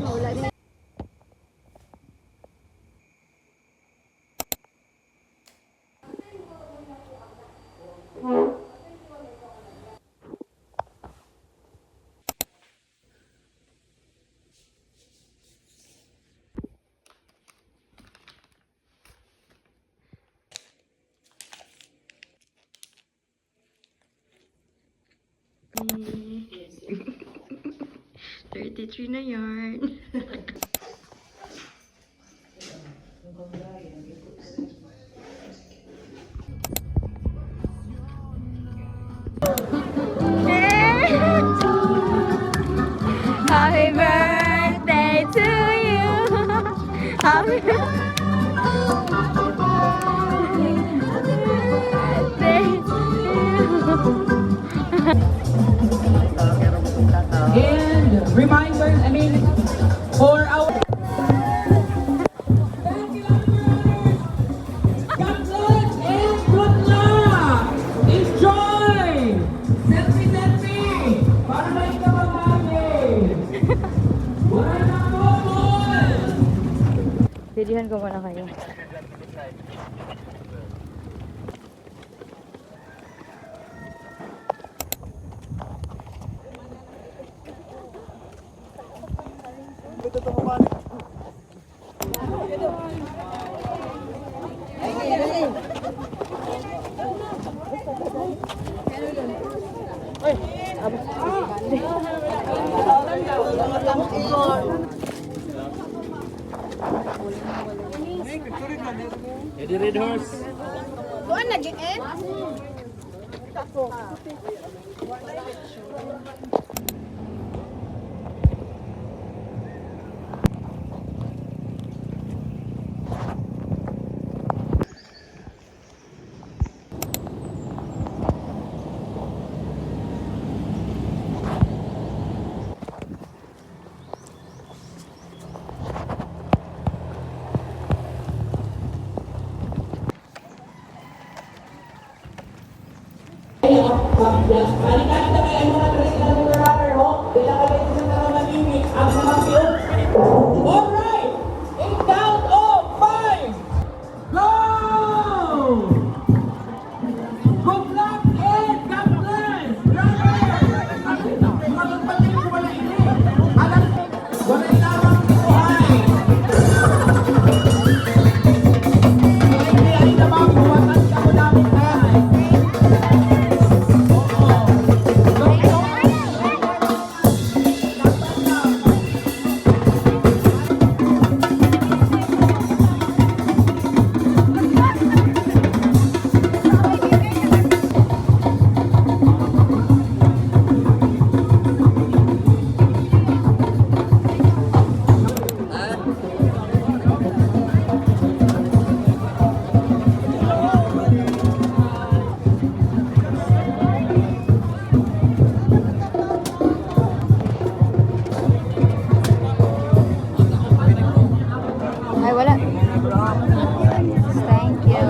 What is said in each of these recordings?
Wala din. Mm. 33 na yarn. Happy birthday to you. Happy birthday to you. And reminders, for our God bless and good luck! Enjoy! Selfie, selfie! Para may kamamagin! Wala na bubol! Pilihan ko muna kayo. Eddie Red Horse. Doon lagi eh. Balikan kita kayo mga traditional runner, ho? Pinakabay sa mga mamimik ang mga field. Alright! In count of 5! Go! Good luck and God bless! Runner! Magpapatid ko wala ini. Alam ko, wala inawang buhay. Hindi ay naman buwasan ka mo namin tayo. Ay, wala. Thank you.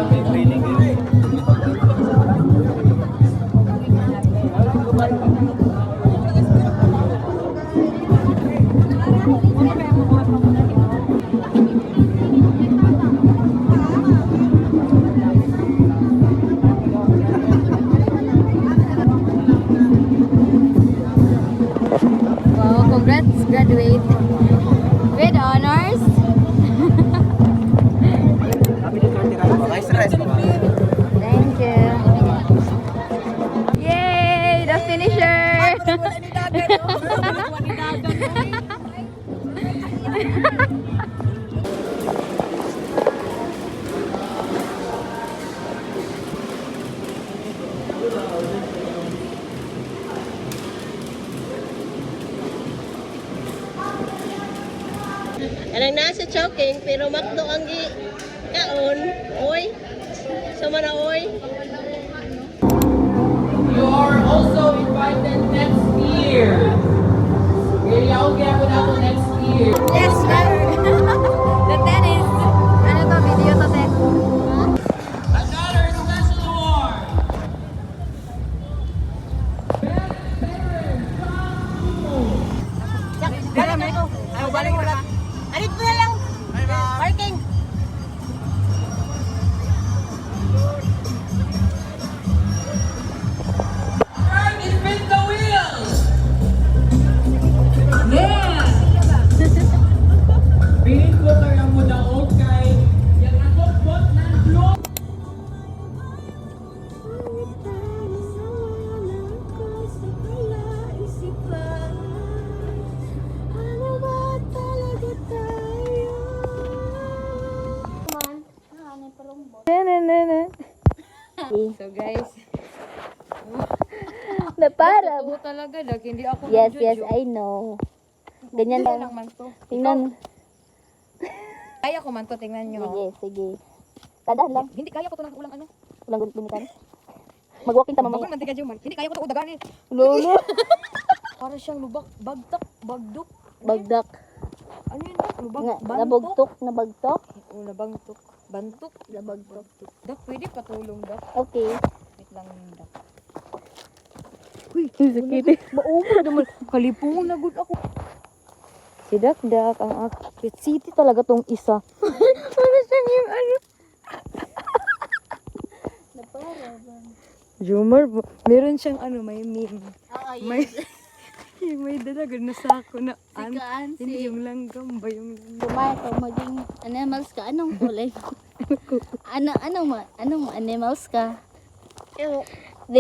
Wow, congrats, graduate. With honors. Thank you. Yay! The finisher! Anang nasa choking pero makdo ang kaon. Oy. Sama na oy. You are also invited next year. Really, I'll get with ako next year. Yes, sir! The tennis! Ano to? Video to, Ten? Another special award. Best Parent Costume. So guys, Na para. totoo talaga dag hindi ako Yes, nagjo-joke. I know. Ganyan Kaya lang. lang man to. Tingnan. Kaya ko man to, tingnan nyo. Sige. Tadahan lang. Hindi kaya ko to ng ulang ano. Walang gunitan. Mag-walking ta mamaya. Bago man tiga man. Hindi kaya ko to udagan eh. Lolo. Para siyang lubak, bagdok. Bagdak. Ano yun? Lubag, Nga, bantok. nabugtok, nabagtok. O, nabangtok. Bantok. Nabagtok. Dak, pwede patulong dak. Okay. Wait lang dak. Sakit. Maumar naman. Kalipong nagod ako. Si Dakdak, ang Pet City talaga tong isa. Ano siya yung ano? Jomar, meron siyang ano, may meme. May, may dalaga na sako na hindi yung langgam ba yung langgam? Kumain ka maging animals ka. Anong kulay? Anong animals ka?